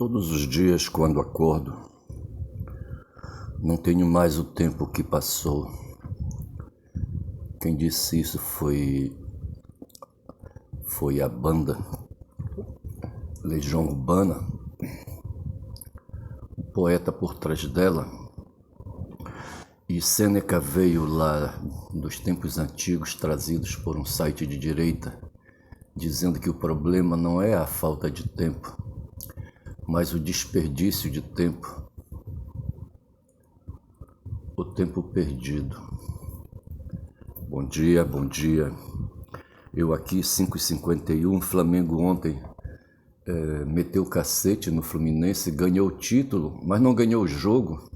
Todos os dias, quando acordo, não tenho mais o tempo que passou. Quem disse isso foi a banda Legião Urbana. O poeta por trás dela. E Sêneca veio lá dos tempos antigos, trazidos por um site de direita, dizendo que o problema não é a falta de tempo, mas o desperdício de tempo, o tempo perdido. Bom dia, bom dia. Eu aqui, 5h51, Flamengo ontem meteu o cacete no Fluminense, ganhou o título, mas não ganhou o jogo.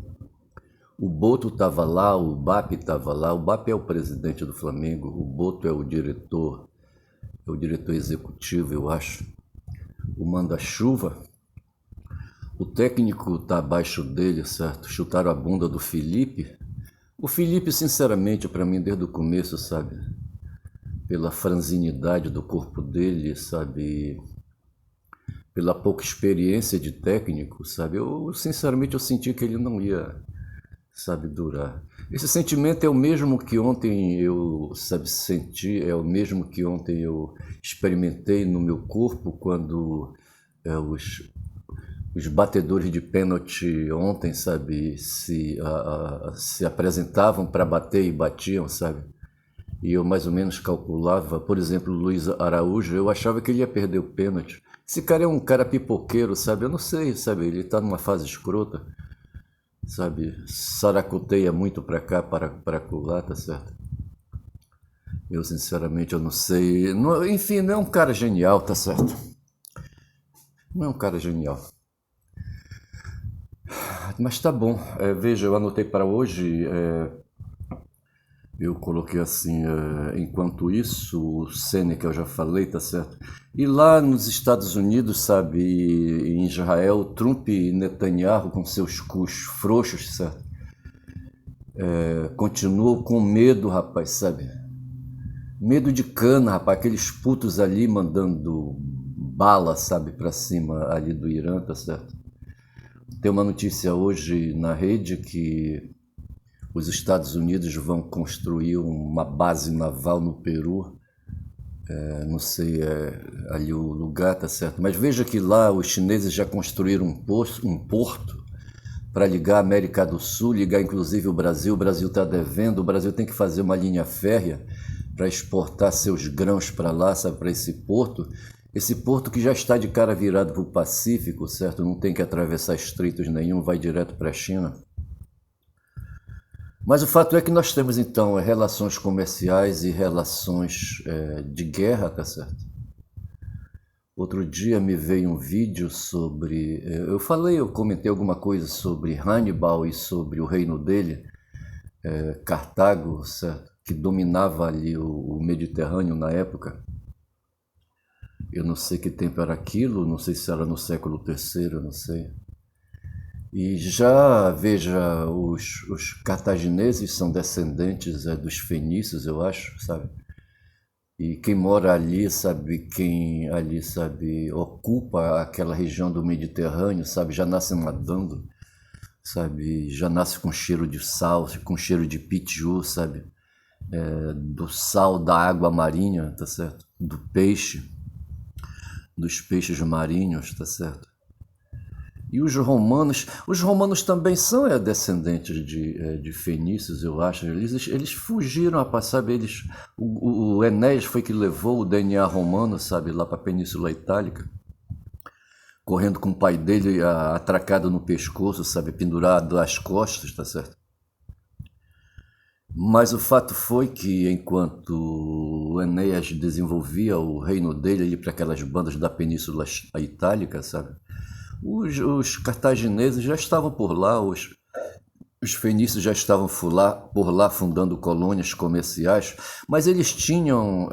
O Boto estava lá, o BAP estava lá. O BAP é o presidente do Flamengo, o Boto é o diretor executivo, eu acho, o manda-chuva. O técnico está abaixo dele, certo? Chutaram a bunda do Felipe. O Felipe, sinceramente, para mim, desde o começo, sabe? Pela franzinidade do corpo dele, sabe? Pela pouca experiência de técnico, sabe? Sinceramente, eu senti que ele não ia, sabe, durar. Esse sentimento é o mesmo que ontem eu, sabe, senti, é o mesmo que ontem eu experimentei no meu corpo quando os batedores de pênalti ontem, sabe, se apresentavam para bater e batiam, sabe? E eu mais ou menos calculava, por exemplo, o Luiz Araújo, eu achava que ele ia perder o pênalti. Esse cara é um cara pipoqueiro, sabe? Eu não sei, sabe? Ele tá numa fase escrota, sabe? Saracoteia muito pra cá, para colar, tá certo? Eu, sinceramente, eu não sei. Não, enfim, não é um cara genial, tá certo? Não é um cara genial. Mas tá bom. Veja, eu anotei para hoje. Eu coloquei assim, enquanto isso, o Sêneca eu já falei, tá certo? E lá nos Estados Unidos, sabe, em Israel, Trump e Netanyahu com seus cus frouxos, certo? Continuam com medo, rapaz, sabe? Medo de cana, rapaz, aqueles putos ali mandando bala, sabe, pra cima ali do Irã, tá certo? Tem uma notícia hoje na rede que os Estados Unidos vão construir uma base naval no Peru, não sei ali o lugar, tá certo? Mas veja que lá os chineses já construíram um porto para ligar a América do Sul, ligar inclusive o Brasil está devendo, o Brasil tem que fazer uma linha férrea para exportar seus grãos para lá, sabe, para esse porto que já está de cara virado para o Pacífico, certo? Não tem que atravessar estreitos nenhum, vai direto para a China. Mas o fato é que nós temos, então, relações comerciais e relações de guerra, tá certo? Outro dia me veio um vídeo sobre... eu comentei alguma coisa sobre Hannibal e sobre o reino dele, Cartago, certo? Que dominava ali o Mediterrâneo na época. Eu não sei que tempo era aquilo, não sei se era no século III, não sei. E já, veja, os cartagineses são descendentes dos fenícios, eu acho, sabe? E quem mora ali, sabe, quem ali, sabe, ocupa aquela região do Mediterrâneo, sabe, já nasce nadando, sabe, já nasce com cheiro de sal, com cheiro de pitiu, sabe? Do sal da água marinha, tá certo? Do peixe, dos peixes marinhos, tá certo? E os romanos também são descendentes de fenícios, eu acho. Eles fugiram, rapaz, sabe? O Enéas foi que levou o DNA romano, sabe, lá para a Península Itálica, correndo com o pai dele atracado no pescoço, sabe, pendurado às costas, tá certo? Mas o fato foi que, enquanto o Enéas desenvolvia o reino dele ali para aquelas bandas da Península Itálica, sabe? Os cartagineses já estavam por lá, os fenícios já estavam por lá fundando colônias comerciais, mas eles tinham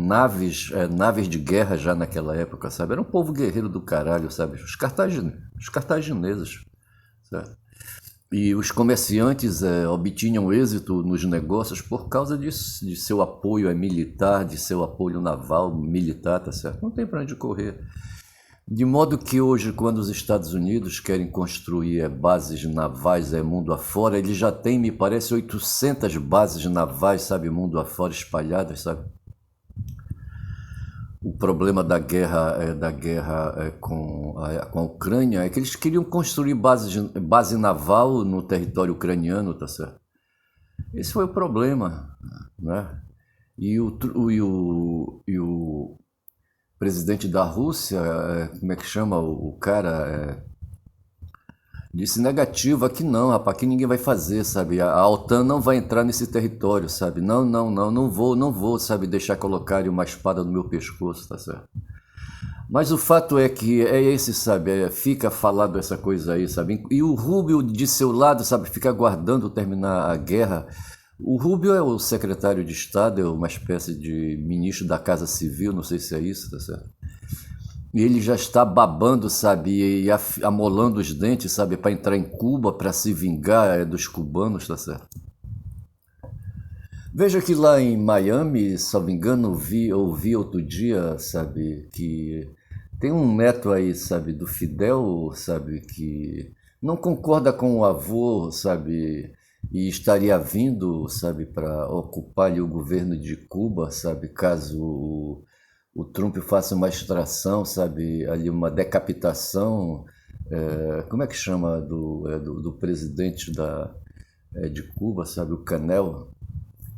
naves de guerra já naquela época, sabe? Era um povo guerreiro do caralho, sabe? Os cartagineses, certo? E os comerciantes obtinham êxito nos negócios por causa de seu apoio militar, de seu apoio naval militar, tá certo? Não tem para onde correr. De modo que hoje, quando os Estados Unidos querem construir bases navais mundo afora, eles já têm, me parece, 800 bases navais, sabe, mundo afora, espalhadas, sabe? O problema da guerra com a Ucrânia é que eles queriam construir base naval no território ucraniano, tá certo? Esse foi o problema, né? E o presidente da Rússia, como é que chama o cara? Disse negativo, aqui não, rapaz, aqui ninguém vai fazer, sabe? A OTAN não vai entrar nesse território, sabe? Não, não, não, não vou, sabe, deixar colocarem uma espada no meu pescoço, tá certo? Mas o fato é que é esse, sabe? Fica falado essa coisa aí, sabe? E o Rubio de seu lado, sabe? Fica aguardando terminar a guerra. O Rubio é o secretário de Estado, é uma espécie de ministro da Casa Civil, não sei se é isso, tá certo? E ele já está babando, sabe? E amolando os dentes, sabe? Para entrar em Cuba, para se vingar dos cubanos, tá certo? Veja que lá em Miami, se não me engano, ouvi outro dia, sabe? Que tem um neto aí, sabe? Do Fidel, sabe? Que não concorda com o avô, sabe? E estaria vindo, sabe? Para ocupar ali o governo de Cuba, sabe? Caso o Trump faça uma extração, sabe? Ali uma decapitação. Como é que chama do presidente de Cuba, sabe? O Canel.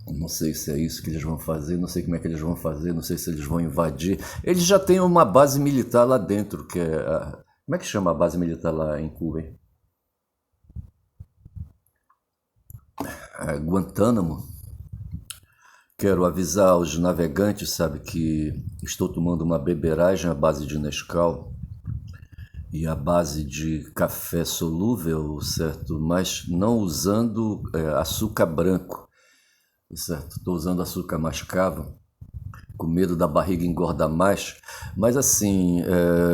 Não sei se é isso que eles vão fazer, não sei como é que eles vão fazer, não sei se eles vão invadir. Eles já têm uma base militar lá dentro, que é. Como é que chama a base militar lá em Cuba, hein? Guantánamo. Quero avisar aos navegantes, sabe, que estou tomando uma beberagem à base de Nescau e à base de café solúvel, certo? Mas não usando açúcar branco, certo? Estou usando açúcar mascavo, com medo da barriga engordar mais. Mas assim,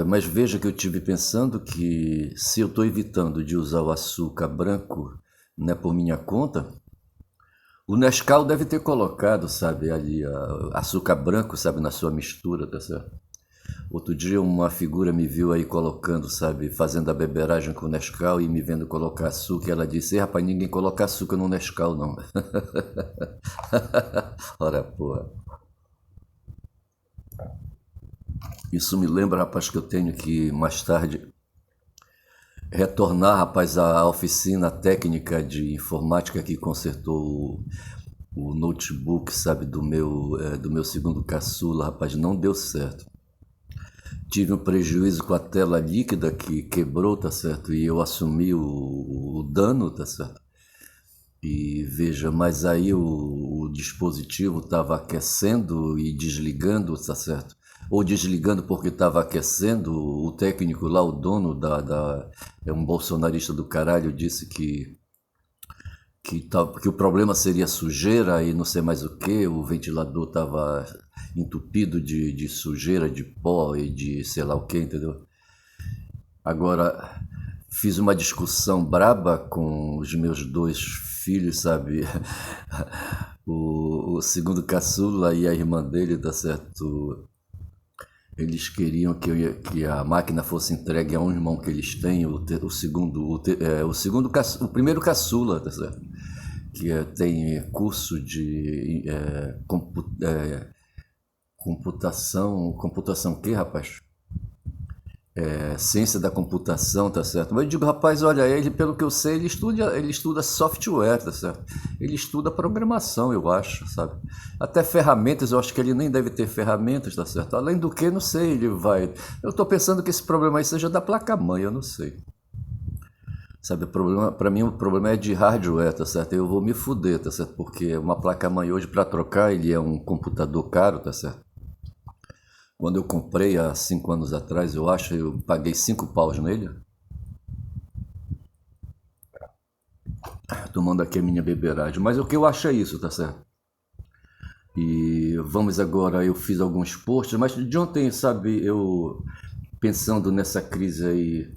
mas veja que eu tive pensando que se eu estou evitando de usar o açúcar branco, né, por minha conta, o Nescau deve ter colocado, sabe, ali açúcar branco, sabe, na sua mistura, tá certo? Outro dia uma figura me viu aí colocando, sabe, fazendo a beberagem com Nescau e me vendo colocar açúcar. E ela disse: "Ei, rapaz, ninguém coloca açúcar no Nescau, não." Ora, porra. Isso me lembra, rapaz, que eu tenho que mais tarde retornar, rapaz, à oficina técnica de informática que consertou o notebook, sabe, do meu segundo caçula, rapaz, não deu certo. Tive um prejuízo com a tela líquida que quebrou, tá certo? E eu assumi o dano, tá certo? E veja, mas aí o dispositivo estava aquecendo e desligando, tá certo? Ou desligando porque estava aquecendo, o técnico lá, o dono é um bolsonarista do caralho, disse que o problema seria sujeira e não sei mais o que, o ventilador estava entupido de sujeira, de pó e de sei lá o que, entendeu? Agora, fiz uma discussão braba com os meus dois filhos, sabe? O segundo caçula e a irmã dele, tá certo? Eles queriam que a máquina fosse entregue a um irmão que eles têm, o primeiro caçula, tá certo? Que tem curso de computação o quê, rapaz? Ciência da computação, tá certo? Mas eu digo, rapaz, olha, ele, pelo que eu sei, ele estuda software, tá certo? Ele estuda programação, eu acho, sabe? Até ferramentas, eu acho que ele nem deve ter ferramentas, tá certo? Além do que, não sei, ele vai. Eu tô pensando que esse problema aí seja da placa-mãe, eu não sei. Sabe, para mim o problema é de hardware, tá certo? Eu vou me fuder, tá certo? Porque uma placa-mãe hoje, para trocar, ele é um computador caro, tá certo? Quando eu comprei há 5 anos atrás, eu acho, eu paguei 5 paus nele. Tomando aqui a minha beberagem. Mas o que eu acho é isso, tá certo? E vamos agora, eu fiz alguns posts, mas de ontem, sabe, eu pensando nessa crise aí,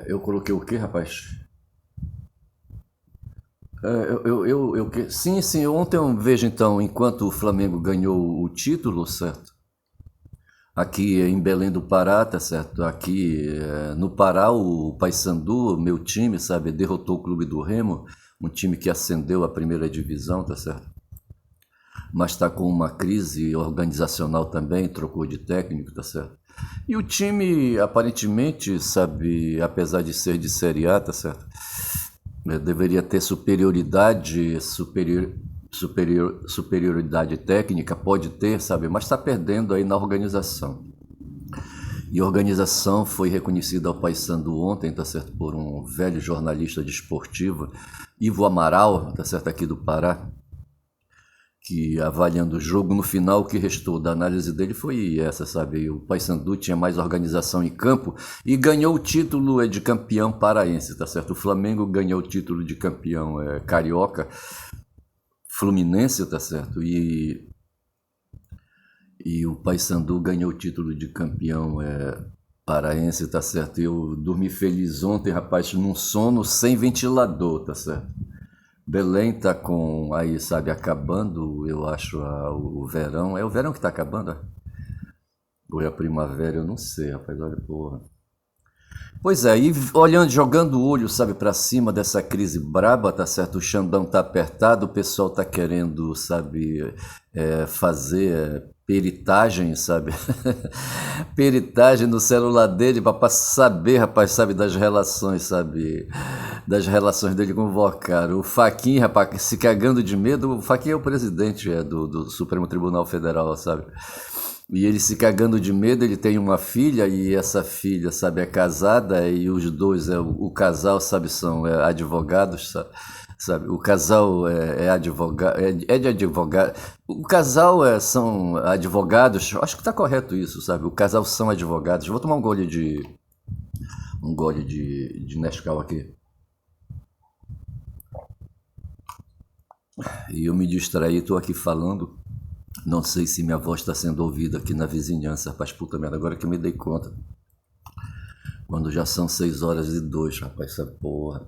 eu coloquei o quê, rapaz? Sim, ontem eu vejo então, enquanto o Flamengo ganhou o título, certo? aqui em Belém do Pará, tá certo? Aqui no Pará, o Paysandu, meu time, sabe, derrotou o Clube do Remo, um time que ascendeu à primeira divisão, tá certo? Mas está com uma crise organizacional também, trocou de técnico, tá certo? E o time, aparentemente, sabe, apesar de ser de Série A, tá certo? Deveria ter superioridade técnica, pode ter, sabe, mas está perdendo aí na organização. E a organização foi reconhecida ao Paysandu ontem, tá certo, por um velho jornalista desportivo, Ivo Amaral, tá certo, aqui do Pará, que avaliando o jogo, no final o que restou da análise dele foi essa, sabe? O Paysandu tinha mais organização em campo e ganhou o título de campeão paraense, tá certo? O Flamengo ganhou o título de campeão carioca, fluminense, tá certo? E o Paysandu ganhou o título de campeão paraense, tá certo? Eu dormi feliz ontem, rapaz, num sono sem ventilador, tá certo? Belém tá com, aí, sabe, acabando, eu acho, o verão. É o verão que tá acabando? Ou é a primavera? Eu não sei, rapaz, olha, porra. Pois é, e olhando, jogando o olho, sabe, pra cima dessa crise braba, tá certo? O Xandão tá apertado, o pessoal tá querendo, sabe, fazer peritagem, sabe? Peritagem no celular dele pra saber, rapaz, sabe, das relações, sabe? Das relações dele com o Vocaro. O Fachin, rapaz, se cagando de medo. O Fachin é o presidente do Supremo Tribunal Federal, sabe? E ele se cagando de medo, ele tem uma filha e essa filha, sabe, é casada e os dois, o casal, sabe, são advogados, sabe? O casal é advogado, é de advogado. O casal são advogados, acho que tá correto isso, sabe? O casal são advogados. Vou tomar um gole de Nescau aqui. E eu me distraí, tô aqui falando. Não sei se minha voz está sendo ouvida aqui na vizinhança, rapaz, puta merda, agora que eu me dei conta. Quando já são 6h02, rapaz, essa porra.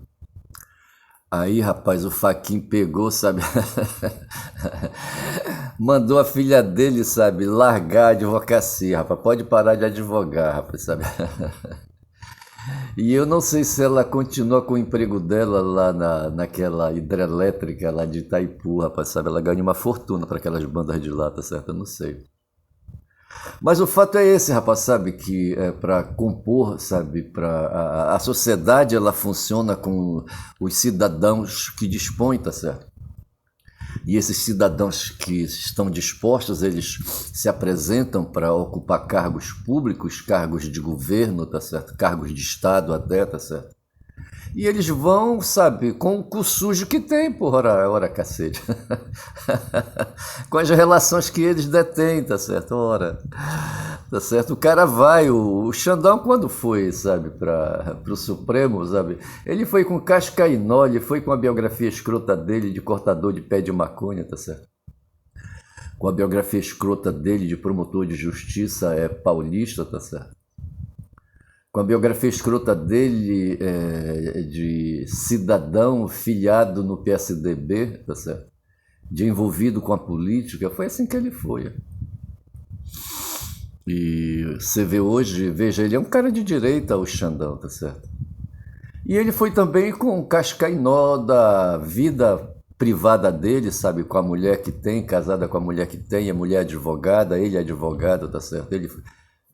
Aí, rapaz, o Fachin pegou, sabe? Mandou a filha dele, sabe, largar a advocacia, rapaz. Pode parar de advogar, rapaz, sabe? E eu não sei se ela continua com o emprego dela lá naquela hidrelétrica lá de Itaipu, rapaz, sabe? Ela ganha uma fortuna para aquelas bandas de lata, certo? Eu não sei. Mas o fato é esse, rapaz, sabe? Que para compor, sabe? A sociedade, ela funciona com os cidadãos que dispõem, tá certo? E esses cidadãos que estão dispostos, eles se apresentam para ocupar cargos públicos, cargos de governo, tá certo? Cargos de Estado até, tá certo? E eles vão, sabe, com o cu sujo que tem, porra, ora cacete. Com as relações que eles detêm, tá certo? Ora, tá certo? O cara vai, o Xandão quando foi, sabe, para o Supremo, sabe? Ele foi com cascainó, ele foi com a biografia escrota dele de cortador de pé de maconha, tá certo? Com a biografia escrota dele de promotor de justiça paulista, tá certo? Com a biografia escrota dele de cidadão filiado no PSDB, tá certo? De envolvido com a política, foi assim que ele foi. E você vê hoje, veja, ele é um cara de direita, o Xandão, tá certo? E ele foi também com o cascainó da vida privada dele, sabe? Com a mulher que tem, casada com a mulher que tem, a mulher advogada, ele é advogado, tá certo? Ele,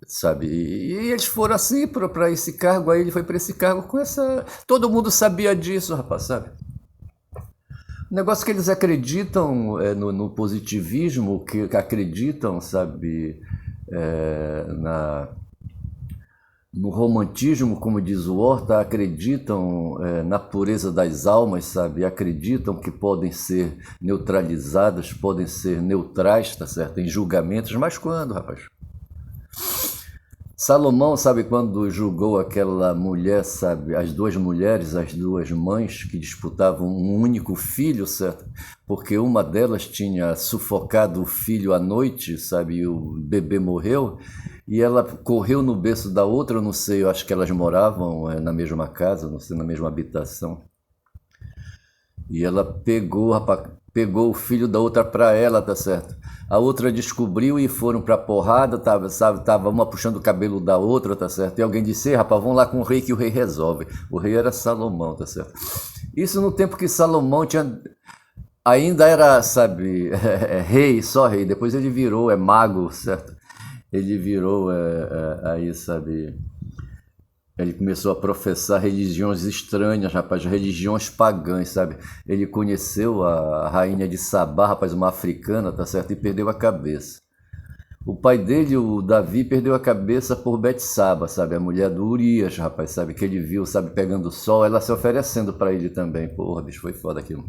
sabe? E eles foram assim para esse cargo, aí ele foi para esse cargo com essa... Todo mundo sabia disso, rapaz, sabe? O negócio que eles acreditam no positivismo, que acreditam, sabe, no romantismo, como diz o Horta, acreditam na pureza das almas, sabe? Acreditam que podem ser neutralizados, podem ser neutrais, tá certo? Em julgamentos, mas quando, rapaz? Salomão, sabe, quando julgou aquela mulher, sabe, as duas mulheres, as duas mães que disputavam um único filho, certo? Porque uma delas tinha sufocado o filho à noite, sabe, e o bebê morreu, e ela correu no berço da outra, eu não sei, eu acho que elas moravam na mesma casa, não sei, na mesma habitação. E ela pegou, rapaz, pegou o filho da outra pra ela, tá certo? A outra descobriu e foram pra porrada, tava uma puxando o cabelo da outra, tá certo? E alguém disse: "Ei, rapaz, vamos lá com o rei que o rei resolve." O rei era Salomão, tá certo? Isso no tempo que Salomão ainda era, sabe, rei, só rei. Depois ele virou, mago, certo? Ele virou, aí, sabe, ele começou a professar religiões estranhas, rapaz, religiões pagãs, sabe? Ele conheceu a rainha de Sabá, rapaz, uma africana, tá certo? E perdeu a cabeça. O pai dele, o Davi, perdeu a cabeça por Betsaba, sabe? A mulher do Urias, rapaz, sabe? Que ele viu, sabe, pegando sol, ela se oferecendo pra ele também. Porra, bicho, foi foda aquilo.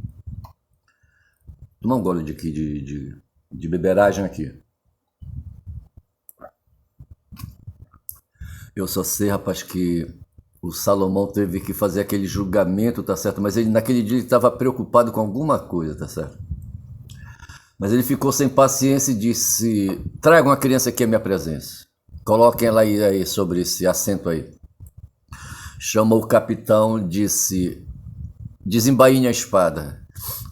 Toma um gole de beberagem aqui. Eu só sei, rapaz, que o Salomão teve que fazer aquele julgamento, tá certo? Mas ele naquele dia ele estava preocupado com alguma coisa, tá certo? Mas ele ficou sem paciência e disse: "Tragam a criança aqui à minha presença. Coloquem ela aí sobre esse assento aí." Chamou o capitão, disse: "Desembainhe a espada."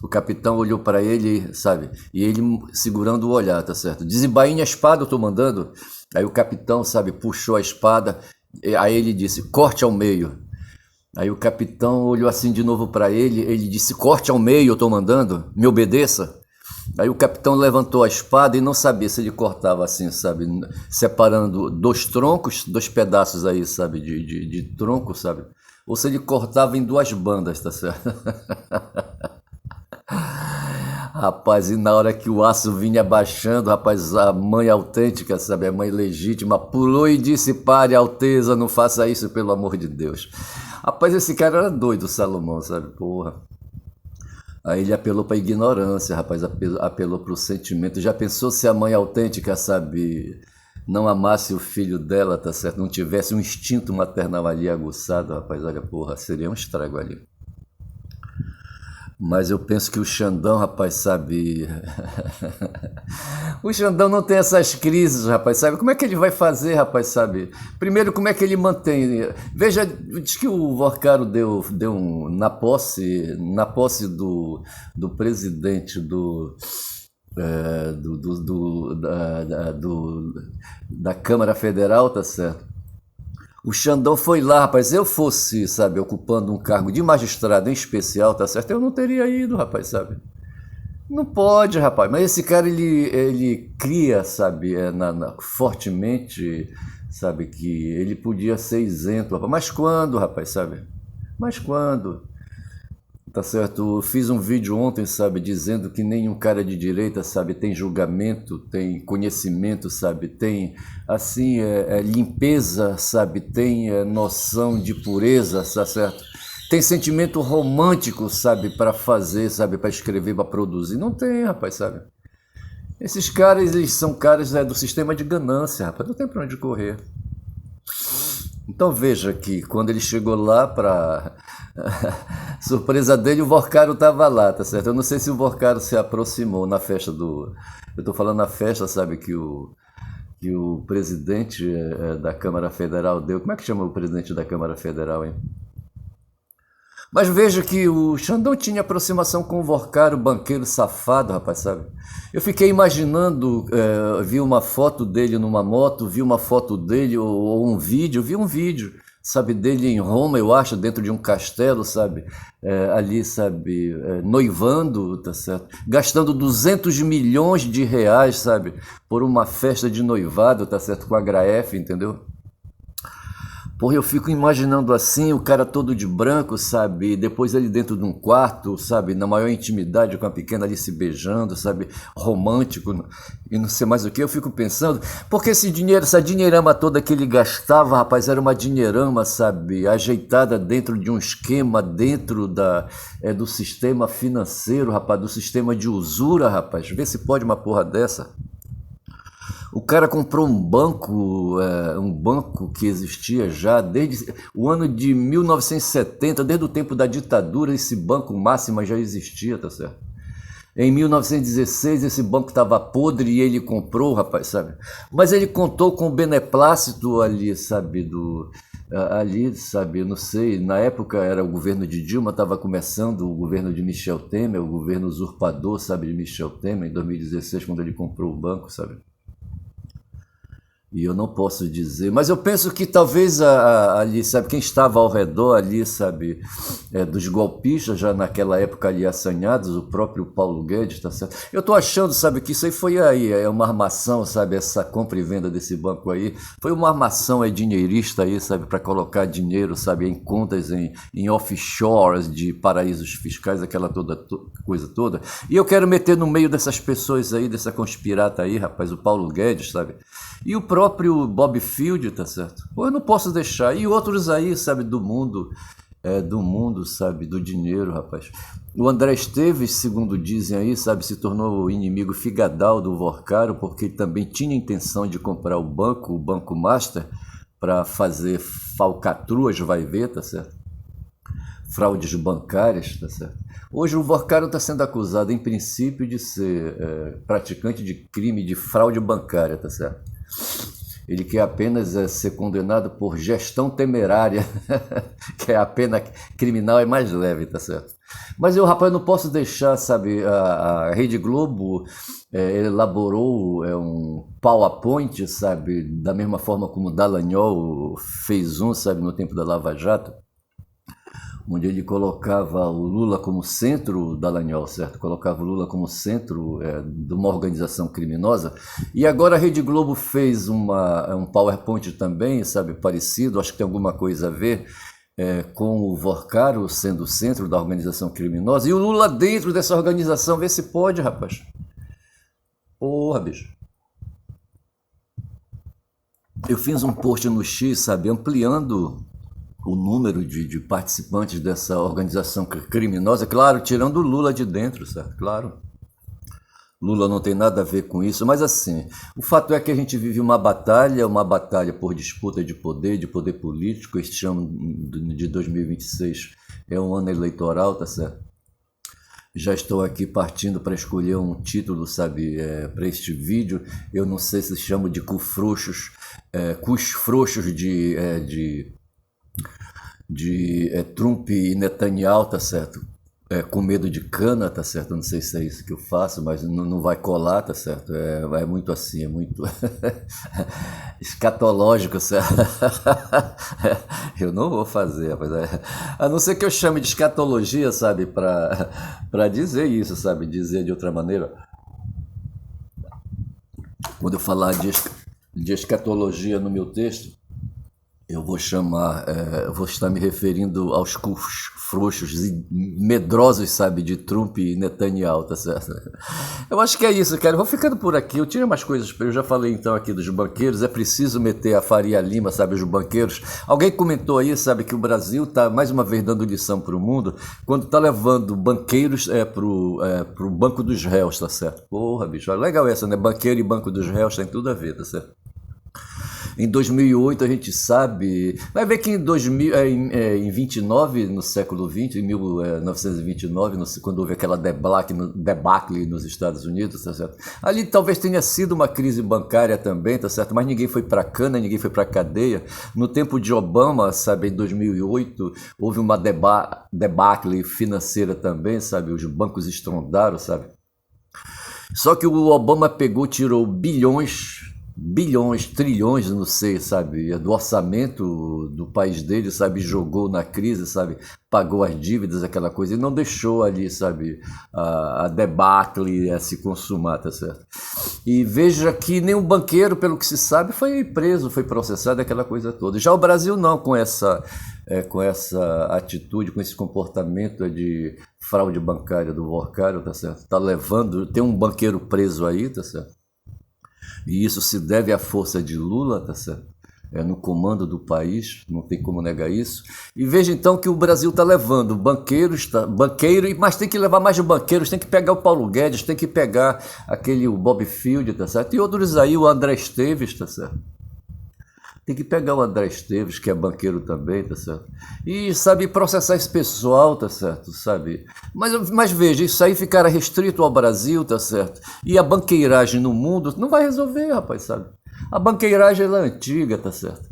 O capitão olhou para ele, sabe? E ele segurando o olhar, tá certo? "Desembainhe a espada, eu tô mandando." Aí o capitão, sabe, puxou a espada. Aí ele disse: "Corte ao meio." Aí o capitão olhou assim de novo para ele. Ele disse: "Corte ao meio, eu tô mandando. Me obedeça." Aí o capitão levantou a espada e não sabia se ele cortava assim, sabe, separando dois troncos, dois pedaços aí, sabe, de tronco, sabe, ou se ele cortava em duas bandas, tá certo? Rapaz, e na hora que o aço vinha baixando, rapaz, a mãe autêntica, sabe, a mãe legítima, pulou e disse: "Pare, Alteza, não faça isso, pelo amor de Deus." Rapaz, esse cara era doido, Salomão, sabe, porra. Aí ele apelou para a ignorância, rapaz, apelou para o sentimento. Já pensou se a mãe autêntica, sabe, não amasse o filho dela, tá certo? Não tivesse um instinto maternal ali aguçado, rapaz, olha, porra, seria um estrago ali. Mas eu penso que o Xandão, rapaz, sabe... O Xandão não tem essas crises, rapaz, sabe? Como é que ele vai fazer, rapaz, sabe? Primeiro, como é que ele mantém... Veja, diz que o Vorcaro deu na posse do presidente da Câmara Federal, tá certo? O Xandão foi lá, rapaz. Eu fosse, sabe, ocupando um cargo de magistrado em especial, tá certo? Eu não teria ido, rapaz, sabe? Não pode, rapaz. Mas esse cara, ele cria, sabe, fortemente, sabe, que ele podia ser isento, rapaz. Mas quando, rapaz, sabe? Mas quando? Tá certo? Eu fiz um vídeo ontem, sabe, dizendo que nenhum cara de direita, sabe, tem julgamento, tem conhecimento, sabe, tem, assim, limpeza, sabe, tem noção de pureza, tá certo? Tem sentimento romântico, sabe, para fazer, sabe, para escrever, para produzir. Não tem, rapaz, sabe? Esses caras, eles são caras do sistema de ganância, rapaz, não tem para onde correr. Então veja que quando ele chegou lá, para surpresa dele, o Vorcaro estava lá, tá certo? Eu não sei se o Vorcaro se aproximou na festa do... Eu estou falando na festa, sabe, que o presidente da Câmara Federal deu. Como é que chama o presidente da Câmara Federal, hein? Mas veja que o Xandão tinha aproximação com o Vorcaro, banqueiro safado, rapaz, sabe? Eu fiquei imaginando, vi uma foto dele numa moto, vi uma foto dele, ou um vídeo, vi um vídeo, sabe, dele em Roma, eu acho, dentro de um castelo, sabe, ali, sabe, noivando, tá certo? Gastando 200 milhões de reais, sabe, por uma festa de noivado, tá certo, com a Graef, entendeu? Porra, eu fico imaginando assim, o cara todo de branco, sabe? Depois ele dentro de um quarto, sabe? Na maior intimidade com a pequena ali se beijando, sabe? Romântico e não sei mais o que. Eu fico pensando, porque esse dinheiro, essa dinheirama toda que ele gastava, rapaz, era uma dinheirama, sabe? Ajeitada dentro de um esquema, dentro do sistema financeiro, rapaz, do sistema de usura, rapaz. Vê se pode uma porra dessa. O cara comprou um banco que existia já desde o ano de 1970, desde o tempo da ditadura, esse banco Máxima já existia, tá certo? Em 1916 esse banco estava podre e ele comprou, rapaz, sabe? Mas ele contou com o beneplácito ali, sabe, Ali, sabe, eu não sei, na época era o governo de Dilma, estava começando o governo de Michel Temer, o governo usurpador, sabe, de Michel Temer, em 2016, quando ele comprou o banco, sabe? E eu não posso dizer, mas eu penso que talvez ali, sabe, quem estava ao redor ali, sabe, dos golpistas já naquela época ali assanhados, o próprio Paulo Guedes, tá certo? Eu tô achando, sabe, que isso aí foi aí, é uma armação, sabe, essa compra e venda desse banco aí, foi uma armação dinheirista aí, sabe, para colocar dinheiro, sabe, em contas em offshores de paraísos fiscais, aquela coisa toda. E eu quero meter no meio dessas pessoas aí, dessa conspirata aí, rapaz, o Paulo Guedes, sabe? E o próprio Bob Field, tá certo? Pô, eu não posso deixar. E outros aí, sabe, do mundo, sabe, do dinheiro, rapaz. O André Esteves, segundo dizem aí, sabe, se tornou o inimigo figadal do Vorcaro, porque ele também tinha intenção de comprar o Banco Master, para fazer falcatruas, vai ver, tá certo? Fraudes bancárias, tá certo? Hoje o Vorcaro está sendo acusado, em princípio, de ser praticante de crime de fraude bancária, tá certo? Ele quer apenas ser condenado por gestão temerária, que a pena criminal é mais leve, tá certo? Mas eu, rapaz, não posso deixar, sabe, a Rede Globo elaborou um PowerPoint, sabe, da mesma forma como o Dallagnol fez sabe, no tempo da Lava Jato, onde ele colocava o Lula como centro, Dallagnol, certo? Colocava o Lula como centro de uma organização criminosa. E agora a Rede Globo fez um PowerPoint também, sabe, parecido, acho que tem alguma coisa a ver com o Vorcaro sendo o centro da organização criminosa. E o Lula dentro dessa organização, vê se pode, rapaz. Porra, bicho. Eu fiz um post no X, sabe, ampliando o número de participantes dessa organização criminosa, claro, tirando o Lula de dentro, certo? Claro. Lula não tem nada a ver com isso, mas assim, o fato é que a gente vive uma batalha por disputa de poder político. Este ano de 2026 é um ano eleitoral, tá certo? Já estou aqui partindo para escolher um título, sabe, para este vídeo. Eu não sei se chamo de cus frouxos de Trump e Netanyahu, tá certo? Com medo de cana, tá certo? Eu não sei se é isso que eu faço, mas não vai colar, tá certo? É muito assim, é muito escatológico, certo? Eu não vou fazer, rapaz. A não ser que eu chame de escatologia, sabe? Para dizer isso, sabe? Dizer de outra maneira. Quando eu falar de escatologia no meu texto, eu vou vou estar me referindo aos cus frouxos e medrosos, sabe, de Trump e Netanyahu, tá certo? Eu acho que é isso, cara. Eu vou ficando por aqui. Eu tinha mais coisas, eu já falei então aqui dos banqueiros. É preciso meter a Faria Lima, sabe, os banqueiros. Alguém comentou aí, sabe, que o Brasil tá mais uma vez dando lição para o mundo quando tá levando banqueiros pro banco dos réus, tá certo? Porra, bicho, legal essa, né? Banqueiro e banco dos réus tem tudo a ver, tá certo? Em 2008 a gente sabe, vai ver que em 29, no século XX, em 1929, quando houve aquela debacle nos Estados Unidos, tá certo? Ali talvez tenha sido uma crise bancária também, tá certo? Mas ninguém foi para cana, ninguém foi para cadeia. No tempo de Obama, sabe, em 2008, houve uma debacle financeira também, sabe? Os bancos estrondaram, sabe? Só que o Obama tirou bilhões, trilhões, não sei, sabe, do orçamento do país dele, sabe, jogou na crise, sabe, pagou as dívidas, aquela coisa, e não deixou ali, sabe, a debacle se consumar, tá certo? E veja que nenhum banqueiro, pelo que se sabe, foi preso, foi processado, aquela coisa toda. Já o Brasil não, com essa atitude, com esse comportamento de fraude bancária do Vorcaro, tá certo? Tá levando, tem um banqueiro preso aí, tá certo? E isso se deve à força de Lula, tá certo? No comando do país, não tem como negar isso. E veja então que o Brasil está levando mas tem que levar mais de banqueiros, tem que pegar o Paulo Guedes, tem que pegar o Bob Field, tá certo? E outros aí, o André Esteves, tá certo? Tem que pegar o André Esteves, que é banqueiro também, tá certo? E, sabe, processar esse pessoal, tá certo? Sabe? Mas veja, isso aí ficará restrito ao Brasil, tá certo? E a banqueiragem no mundo não vai resolver, rapaz, sabe? A banqueiragem ela é antiga, tá certo?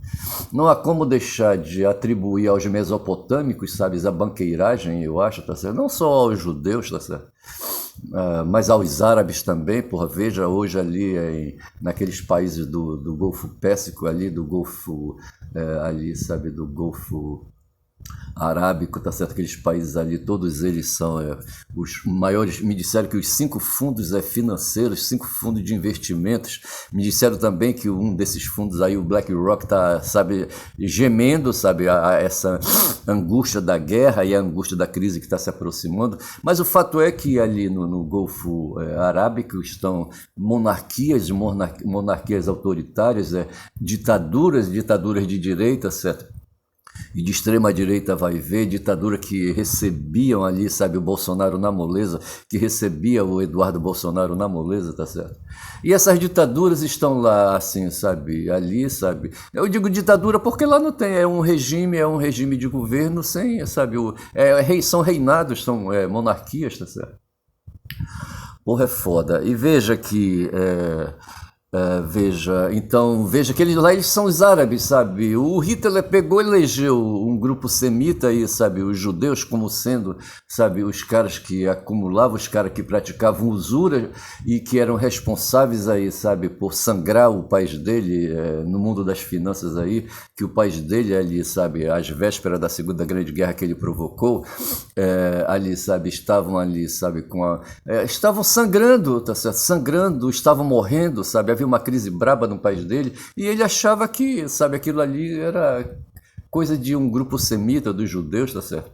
Não há como deixar de atribuir aos mesopotâmicos, sabe, a banqueiragem, eu acho, tá certo? Não só aos judeus, tá certo? Mas aos árabes também, porra, veja hoje ali naqueles países do Golfo Pérsico, ali do Golfo, ali, sabe, do Golfo Arábico, tá certo? Aqueles países ali, todos eles são os maiores. Me disseram que os 5 fundos financeiros, 5 fundos de investimentos, me disseram também que um desses fundos aí, o BlackRock, tá, sabe, gemendo, sabe, essa angústia da guerra e a angústia da crise que está se aproximando. Mas o fato é que ali no Golfo Arábico estão monarquias autoritárias, ditaduras de direita, certo? E de extrema direita vai ver, ditadura que recebiam ali, sabe, o Bolsonaro na moleza, que recebia o Eduardo Bolsonaro na moleza, tá certo? E essas ditaduras estão lá, assim, sabe, ali, sabe? Eu digo ditadura porque lá não tem, é um regime de governo sem, sabe, são reinados, são monarquias, tá certo? Porra, é foda. E veja que... veja que eles são os árabes, sabe? O Hitler pegou e elegeu um grupo semita aí, sabe? Os judeus como sendo, sabe? Os caras que acumulavam, os caras que praticavam usura e que eram responsáveis aí, sabe? Por sangrar o país dele no mundo das finanças aí, que o país dele ali, sabe? Às vésperas da Segunda Grande Guerra que ele provocou, ali, sabe? Estavam ali, sabe? Estavam sangrando, tá certo? Sangrando, estavam morrendo, sabe? Havia uma crise braba no país dele e ele achava que, sabe, aquilo ali era coisa de um grupo semita dos judeus, tá certo?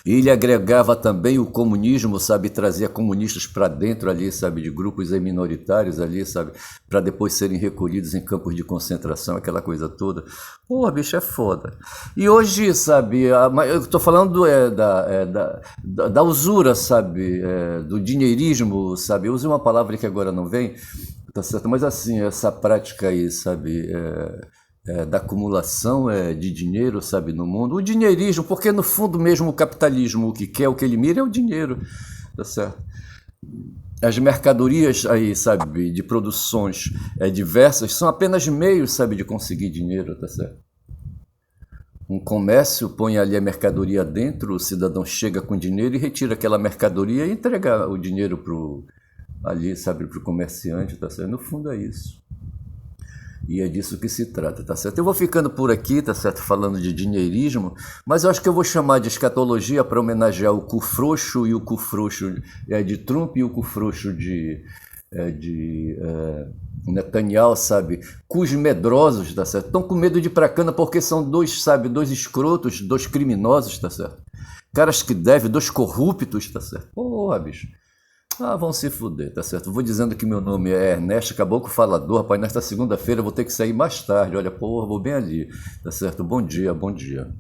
E ele agregava também o comunismo, sabe, trazia comunistas para dentro ali, sabe, de grupos minoritários ali, sabe, para depois serem recolhidos em campos de concentração, aquela coisa toda. Porra, bicho, é foda. E hoje, sabe, eu tô falando da usura, sabe, do dinheirismo, sabe, eu usei uma palavra que agora não vem, tá certo? Mas assim, essa prática aí, sabe, da acumulação de dinheiro, sabe, no mundo, o dinheirismo, porque no fundo mesmo o capitalismo, o que quer, o que ele mira é o dinheiro, tá certo? As mercadorias aí, sabe, de produções diversas são apenas meios, sabe, de conseguir dinheiro, tá certo? Um comércio põe ali a mercadoria dentro, o cidadão chega com dinheiro e retira aquela mercadoria e entrega o dinheiro ali, sabe, para o comerciante, tá certo? No fundo é isso. E é disso que se trata, tá certo? Eu vou ficando por aqui, tá certo? Falando de dinheirismo, mas eu acho que eu vou chamar de escatologia para homenagear o cu frouxo e o cu frouxo de Trump e o cu frouxo de Netanyahu, sabe? Cus medrosos, tá certo? Estão com medo de ir pra cana porque são dois, sabe? Dois escrotos, dois criminosos, tá certo? Caras que devem, dois corruptos, tá certo? Porra, bicho. Vão se fuder, tá certo? Vou dizendo que meu nome é Ernesto Caboclo Falador, rapaz, nesta segunda-feira eu vou ter que sair mais tarde, olha, porra, vou bem ali, tá certo? Bom dia, bom dia.